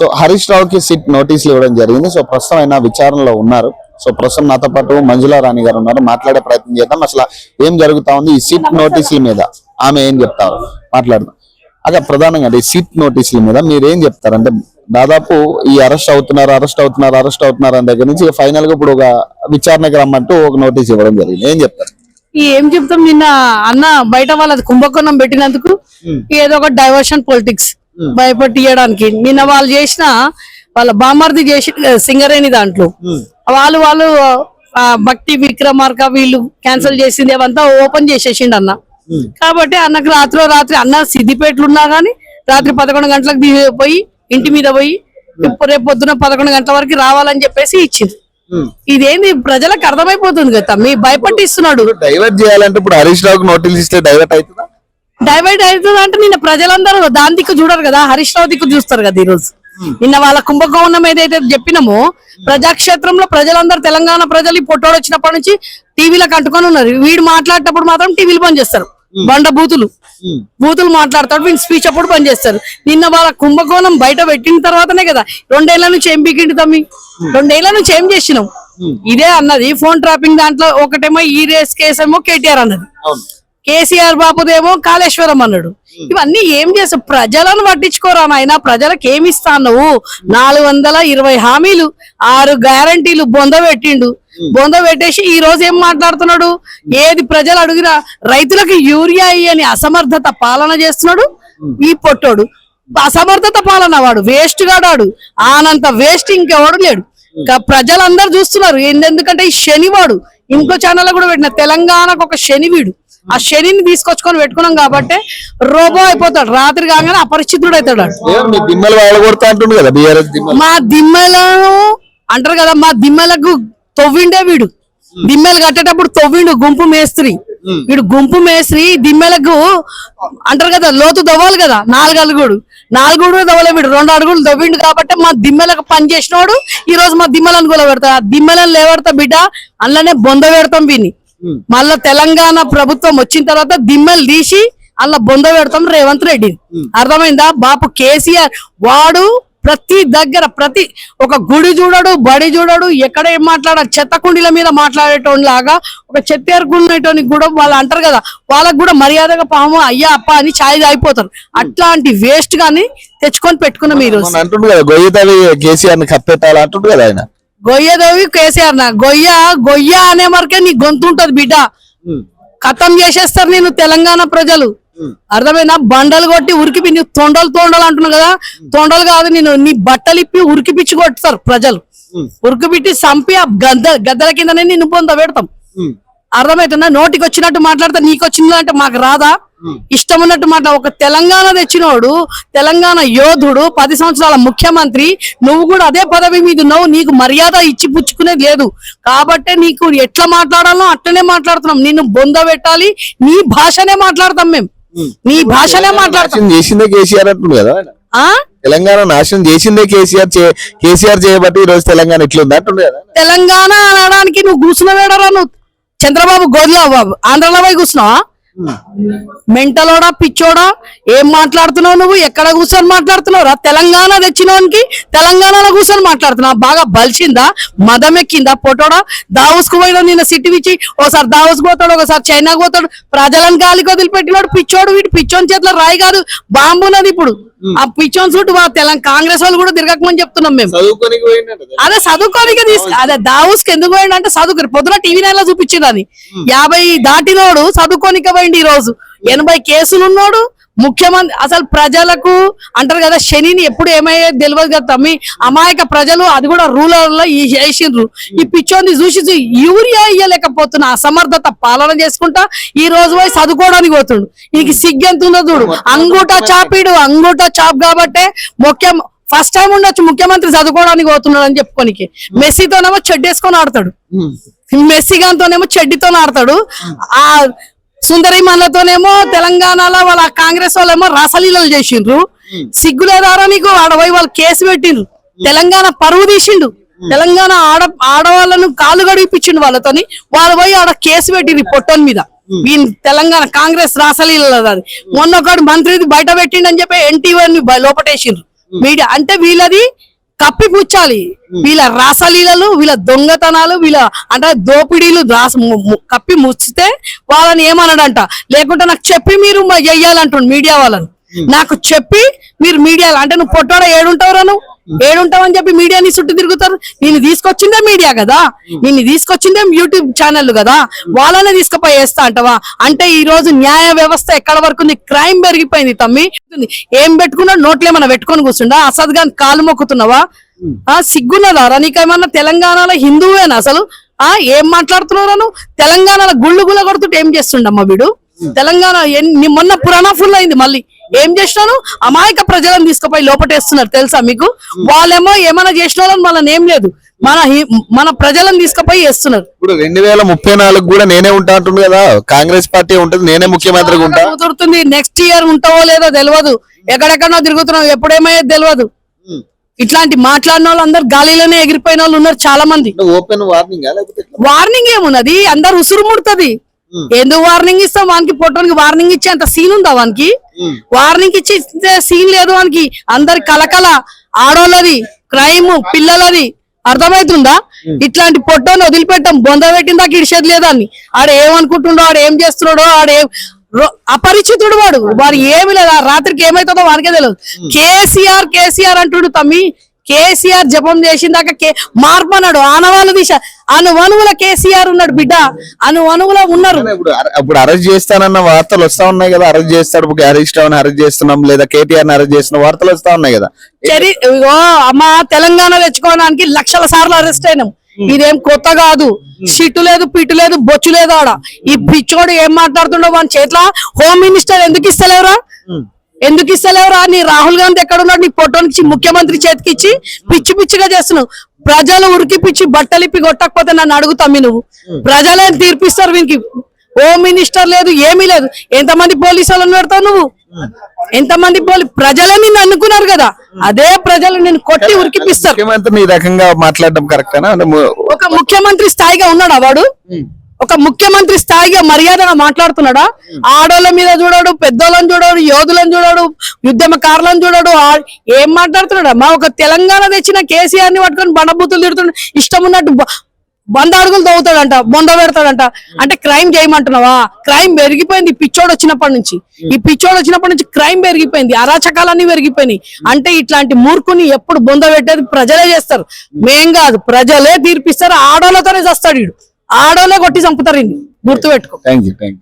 So Harish రావుకి SIT నోటీసులు ఇవ్వడం జరిగింది. సో ప్రస్తుతం ఆయన విచారణలో ఉన్నారు. సో ప్రస్తుతం నాతో పాటు మంజులా రాణి గారు ఉన్నారు. మాట్లాడే ప్రయత్నం చేద్దాం. అసలు ఏం జరుగుతా ఉంది ఈ సిట్ నోటీసుల మీద, ఆమె ఏం చెప్తారు మాట్లాడదాం. అక్కడ ప్రధానంగా ఈ సిట్ నోటీసుల మీద మీరు ఏం చెప్తారు? అంటే దాదాపు ఈ అరెస్ట్ అవుతున్నారు అని దగ్గర నుంచి ఫైనల్ గా ఇప్పుడు ఒక విచారణకు రమ్మంటూ ఒక నోటీస్ ఇవ్వడం జరిగింది. ఏం చెప్తారు? ఏం చెప్తాం, నిన్న అన్న బయట వాళ్ళది కుంభకోణం పెట్టినందుకు ఏదో ఒక డైవర్షన్ పొలిటిక్స్ భయపట్టియడానికి నిన్న వాళ్ళు చేసిన వాళ్ళ బామర్ది చేసి సింగరేణి దాంట్లో వాళ్ళు భక్తి విక్రమార్క వీళ్ళు క్యాన్సిల్ చేసింది అవంతా ఓపెన్ చేసేసిండు అన్న. కాబట్టి అన్నకు రాత్రి అన్న సిద్దిపేటలు ఉన్నా గానీ రాత్రి 11 గంటలకు పోయి ఇంటి మీద పోయి రేపు పొద్దున 11 గంటల వరకు రావాలని చెప్పేసి ఇచ్చింది. ఇదేంది ప్రజలకు అర్థమైపోతుంది కదా, మీ భయపట్టిస్తున్నాడు. డైవర్ట్ చేయాలంటే ఇప్పుడు హరీష్ రావుకి నోటీస్ ఇస్తే డైవర్ట్ అవుతుందా? డైవర్ట్ అవుతుంది అంటే నిన్న ప్రజలందరూ దాని దిక్కు చూడరు కదా, హరీష్ రావు దిక్కు చూస్తారు కదా. ఈ రోజు నిన్న వాళ్ళ కుంభకోణం ఏదైతే చెప్పినామో ప్రజాక్షేత్రంలో ప్రజలందరూ తెలంగాణ ప్రజలు ఈ పొట్టోడు వచ్చినప్పటి నుంచి టీవీలకు అంటుకొని ఉన్నారు. వీడు మాట్లాడేటప్పుడు మాత్రం టీవీలు బంద్ చేస్తారు, బండ బూతులు మాట్లాడతాడు. వీళ్ళు స్పీచ్ అప్పుడు బంద్ చేస్తారు. నిన్న వాళ్ళ కుంభకోణం బయట పెట్టిన తర్వాతనే కదా 2 ఏళ్ల నుంచి ఏం పీకిండి తమ్మి, 2 ఏళ్ల నుంచి ఏం చేసినాం. ఇదే అన్నది ఫోన్ ట్రాపింగ్ దాంట్లో ఒకటేమో ఈ రేస్ కేసు ఏమో కేటీఆర్ అన్నది, కేసీఆర్ బాబుదేమో కాళేశ్వరం అన్నాడు. ఇవన్నీ ఏం చేస్తావు? ప్రజలను పట్టించుకోరా నాయన. ప్రజలకు ఏమి ఇస్తావు? 420 హామీలు 6 గ్యారంటీలు బొంద పెట్టేసి ఈ రోజు ఏం మాట్లాడుతున్నాడు? ఏది ప్రజలు అడిగినా రైతులకు యూరియా అని అసమర్థత పాలన చేస్తున్నాడు ఈ పొట్టోడు. అసమర్థత పాలన వాడు వేస్ట్ గాడు, ఆనంత వేస్ట్ ఇంకెవడు లేడు. ప్రజలందరూ చూస్తున్నారు. ఎందుకంటే ఈ శనివాడు ఇంకో ఛానల్ కూడా పెట్టిన తెలంగాణకు ఒక శని వీడు. ఆ శనిని తీసుకొచ్చుకొని పెట్టుకున్నాం కాబట్టి రోబో అయిపోతాడు. రాత్రి కాగానే అపరిచితుడు అవుతాడు. మా దిమ్మలను అంటారు కదా, మా దిమ్మలకు తవ్విండే వీడు. దిమ్మెలు కట్టేటప్పుడు తవ్విండు గుంపు మేస్త్రి. వీడు గుంపు మేస్త్రి దిమ్మెలకు అంటారు కదా లోతు దవ్వాలి కదా, 4 అడుగులు దవ్వలే వీడు, 2 అడుగులు దవ్విండు. కాబట్టి మా దిమ్మెలకు పని చేసినవాడు ఈ రోజు మా దిమ్మలను కూడా పెడతా. ఆ దిమ్మెలను లేవడతా బిడ్డ, అందులోనే బొంద పెడతాం వీని. మళ్ళా తెలంగాణ ప్రభుత్వం వచ్చిన తర్వాత దిమ్మలు తీసి అలా బొంద పెడతాం రేవంత్ రెడ్డి. అర్థమైందా? బాపు కేసీఆర్ వాడు ప్రతి దగ్గర ఒక గుడి చూడడు, బడి చూడడు, ఎక్కడ ఏం మాట్లాడారు. చెత్త కుండీల మీద మాట్లాడేటోని లాగా ఒక చెత్తేరుకునేటోనికి కూడా వాళ్ళు అంటారు కదా, వాళ్ళకు కూడా మర్యాదగా పాము అయ్యా అప్ప అని ఛాయ్ అయిపోతారు. అట్లాంటి వేస్ట్ గాని తెచ్చుకొని పెట్టుకున్నాం ఈ రోజు. గొయ్యదేవి కేసీఆర్ నా గొయ్య అనే వరకే నీ గొంతు ఉంటది బిడ్డ. ఖతం చేసేస్తారు నేను తెలంగాణ ప్రజలు. అర్థమైనా? బండలు కొట్టి ఉరికిపి తొండలు అంటున్నావు కదా, తొండలు కాదు నేను నీ బట్టలు ఇప్పి ఉరికిపిచ్చి కొట్టుతారు ప్రజలు. ఉరికిపిట్టి చంపి ఆ గద్దల కిందనే నిన్ను పొంద పెడతాం. అర్థమవుతుందా? నోటికి వచ్చినట్టు మాట్లాడతా, నీకు వచ్చిందంటే మాకు రాదా? ఇష్టం ఉన్నట్టు మాట. ఒక తెలంగాణ తెచ్చినోడు, తెలంగాణ యోధుడు, 10 సంవత్సరాల ముఖ్యమంత్రి, నువ్వు కూడా అదే పదవి మీద ఉన్నావు. నీకు మర్యాద ఇచ్చి పుచ్చుకునేది లేదు. కాబట్టి నీకు ఎట్లా మాట్లాడాలో అట్లనే మాట్లాడుతున్నాం. నిన్ను బొంద పెట్టాలి, నీ భాషనే మాట్లాడతాం మేము, నీ భాషనే మాట్లాడతాం. చేసిందే కేసీఆర్ అంటుంది కదా, తెలంగాణ నాశనం చేసిందే కేసీఆర్ చేయబట్టి ఈ రోజు తెలంగాణ ఇట్లుంది అంటుంది కదా. తెలంగాణ అనడానికి నువ్వు కూర్చున్నవేడరా? నువ్వు చంద్రబాబు గోదిలో ఆంధ్రలో పోయి కూర్చున్నావా? మెంటలోడా పిచ్చోడా ఏం మాట్లాడుతున్నావు నువ్వు? ఎక్కడ కూర్చొని మాట్లాడుతున్నావు రా? తెలంగాణ తెచ్చినోనికి తెలంగాణలో కూర్చొని మాట్లాడుతున్నావు. బాగా బలిసిందా, మదం ఎక్కిందా పొట్టోడా? దావుస్కు పోయినా నిన్న సిటీ ఇచ్చి ఒకసారి దావుస్కు పోతాడు, ఒకసారి చైనాకు పోతాడు. ప్రజలను గాలికి వదిలిపెట్టినాడు పిచ్చోడు. వీడు పిచ్చోని చేతిలో రాయి కాదు బాంబు ఉన్నది. ఇప్పుడు ఆ పిచ్చోన్ సూట్ కాంగ్రెస్ వాళ్ళు కూడా తిరగకమని చెప్తున్నాం మేము. అదే చదువుకోనికి అదే దావుస్కి ఎందుకు పోయిండు అంటే చదువుకుని పొద్దున టీవీ 9 లో చూపించింది. అది 50 దాటినోడు చదువుకోనిక పోయింది. ఈ రోజు 80 కేసులు ఉన్నాడు ముఖ్యమంత్రి. అసలు ప్రజలకు అంటారు కదా శనిని ఎప్పుడు ఏమయ్యేది తెలియదు కదా తమ్మి. అమాయక ప్రజలు అది కూడా రూరల్ లో వేసిండ్రు. ఈ పిచ్చోని చూసి యూరియా ఇయ్యలేకపోతున్నా అసమర్థత పాలన చేసుకుంటా ఈ రోజు పోయి చదువుకోవడానికి పోతుండు. ఇది సిగ్గెంతుందో చూడు. అంగూటా చాప్ కాబట్టే ఫస్ట్ టైం ఉండొచ్చు ముఖ్యమంత్రి చదువుకోవడానికి పోతున్నాడు అని చెప్పుకోనికి. మెస్సీతోనేమో చెడ్డేసుకొని ఆడతాడు, మెస్సీగాంతోనేమో చెడ్డితో ఆడతాడు. ఆ సుందరి మనలతోనేమో తెలంగాణలో వాళ్ళ కాంగ్రెస్ వాళ్ళేమో రాసలీలలు చేసిండ్రు. సిగ్గులేదారా నీకు? ఆడపోయి వాళ్ళు కేసు పెట్టిండ్రు, తెలంగాణ పరువు తీసిండు. తెలంగాణ ఆడవాళ్ళను కాళ్ళు గడిపించిండు వాళ్ళతోని. వాళ్ళు పోయి ఆడ కేసు పెట్టిండ్రు పొట్టోన్ మీద. తెలంగాణ కాంగ్రెస్ రాసలీల మొన్న ఒకటి మంత్రి బయట పెట్టిండు అని చెప్పి NTV లోపటేసిండ్రు. మీడియా అంటే వీళ్ళది కప్పిపుచ్చాలి, వీళ్ళ రాసలీలలు, వీళ్ళ దొంగతనాలు, వీళ్ళ అంటే దోపిడీలు కప్పి ముచ్చితే వాళ్ళని ఏమన్నాడంట, లేకుంటే నాకు చెప్పి మీరు చెయ్యాలంటుండు మీడియా వాళ్ళని. నాకు చెప్పి మీరు మీడియా అంటే నువ్వు పొట్టోడ ఏడుంటావురా, నువ్వు ఏడుంటావని చెప్పి మీడియాని చుట్టూ తిరుగుతారు. నేను తీసుకొచ్చిందే మీడియా కదా, నిన్ను తీసుకొచ్చిందే యూట్యూబ్ ఛానల్ కదా, వాళ్ళనే తీసుకుపోయి వేస్తా అంటవా? అంటే ఈ రోజు న్యాయ వ్యవస్థ ఎక్కడ వరకు ఉంది? క్రైమ్ పెరిగిపోయింది తమ్మి. ఏం పెట్టుకున్నా నోట్లు ఏమన్నా పెట్టుకొని కూర్చుండా? అసద్ గాని కాలు మొక్కుతున్నావా? సిగ్గున్నదా నీకేమన్నా? తెలంగాణలో హిందువేనా అసలు? ఏం మాట్లాడుతున్నావు? తెలంగాణలో గుళ్ళు గుల్ల కొడుతుంటే ఏం చేస్తుండమ్మా వీడు? తెలంగాణ మొన్న పురాణా ఫుల్ అయింది, మళ్ళీ ఏం చేసినాను? అమాయక ప్రజలను తీసుకుపోయి లోపటేస్తున్నారు తెలుసా మీకు? వాళ్ళేమో ఏమైనా చేసిన వాళ్ళని మనల్ని ఏం లేదు, మన ప్రజలను తీసుకుపోయి వేస్తున్నారు. ఇప్పుడు 2034 కూడా నేనే ఉంటా అంటుంది కదా, కాంగ్రెస్ పార్టీ ఉంటుంది, నేనే ముఖ్యమంత్రిగా ఉంటా కుదురుతుంది. నెక్స్ట్ ఇయర్ ఉంటావో లేదో తెలియదు, ఎక్కడెక్కడో తిరుగుతున్నావు, ఎప్పుడేమయ్యేది తెలియదు. ఇట్లాంటి మాట్లాడిన వాళ్ళు అందరు గాలిలోనే ఎగిరిపోయిన వాళ్ళు ఉన్నారు చాలా మంది. ఓపెన్ వార్నింగ్ వార్నింగ్ ఏమున్నది? అందరు ఉసురు ముడుతుంది. ఎందుకు వార్నింగ్ ఇస్తాం? వానికి పొట్టడానికి వార్నింగ్ ఇచ్చే అంత సీన్ ఉందా వానికి? వార్నింగ్ ఇచ్చి సీన్ లేదు వానికి. అందరి కలకల ఆడోళ్ళది, క్రైమ్ పిల్లలది, అర్థమవుతుందా? ఇట్లాంటి పొట్టని వదిలిపెట్టాం, బొంద పెట్టిన దాకా ఇడిచేది లేదాన్ని. ఆడ ఏమనుకుంటుండో, ఆడ ఏం చేస్తున్నాడో, అపరిచితుడు వాడు ఏమి లేదు. ఆ రాత్రికి ఏమైతుందో వానికే తెలియదు. కేసీఆర్ అంటుడు తమ్మి. కేసీఆర్ జపం చేసిందాక మార్పు అన్నాడు. ఆనవాళ్ళు అనువనువుల కేసీఆర్ ఉన్నాడు బిడ్డ, అనువనువుల ఉన్నారు. ఇప్పుడు అరెస్ట్ చేస్తానన్న వార్తలు వస్తా ఉన్నాయి కదా, అరెస్ట్ చేస్తాడు, అరెస్ట్ చేస్తున్నాం లేదా కేటీఆర్ అరెస్ట్ చేస్తున్న వార్తలు వస్తా ఉన్నాయి కదా. అమ్మా తెలంగాణ తెచ్చుకోవడానికి లక్షల సార్లు అరెస్ట్ అయినాం. ఇదేం కొత్త కాదు. సిట్టు లేదు, పిట్టు లేదు, బొచ్చు లేదు. ఆడ ఈ పిచ్చోడు ఏం మాట్లాడుతుండో వాని చేతిలో హోమ్ మినిస్టర్ ఎందుకు ఇస్తలేవురా? నీ రాహుల్ గాంధీ ఎక్కడున్నాడు? నీ పొట్టోనికి ముఖ్యమంత్రి చేతికి ఇచ్చి పిచ్చి పిచ్చిగా చేస్తున్నావు. ప్రజలు ఉరికి పిచ్చి బట్టలిప్పి కొట్టకపోతే నన్ను అడుగుతామి, నువ్వు ప్రజలే తీర్పిస్తారు వీనికి. హోమ్ మినిస్టర్ లేదు, ఏమీ లేదు. ఎంతమంది పోలీసులను పెడతావు నువ్వు? ఎంతమంది ప్రజలే నిన్ను అనుకున్నారు కదా, అదే ప్రజలు నిన్ను కొట్టి ఉరికిపిస్తారు. ముఖ్యమంత్రి ఈ రకంగా మాట్లాడడం కరెక్టేనా? ఒక ముఖ్యమంత్రి స్థాయిగా ఉన్నాడా వాడు? ఒక ముఖ్యమంత్రి స్థాయిగా మర్యాదగా మాట్లాడుతున్నాడా? ఆడోళ్ళ మీద చూడడు, పెద్దోళ్ళని చూడడు, యోధులను చూడడు, ఉద్యమకారులను చూడడు. ఏం మాట్లాడుతున్నాడు? మా ఒక తెలంగాణ తెచ్చిన కేసీఆర్ ని పట్టుకొని బండబూతులు తిడుతున్నాడు, ఇష్టం ఉన్నట్టు 100 అడుగులు తవ్వుతాడంట, బొంద పెడతాడంట. అంటే క్రైమ్ చేయమంటున్నావా? క్రైమ్ పెరిగిపోయింది ఈ పిచ్చోడు వచ్చినప్పటి నుంచి క్రైమ్ పెరిగిపోయింది, అరాచకాలన్నీ పెరిగిపోయినాయి. అంటే ఇట్లాంటి మూర్ఖుని ఎప్పుడు బొంద పెట్టేది ప్రజలే చేస్తారు, మేం కాదు. ప్రజలే తీర్పిస్తారు. ఆడోళ్ళతోనే చేస్తాడు వీడు, ఆడోళ్ళే కొట్టి చంపుతారు. గుర్తుపెట్టుకో. Thank you.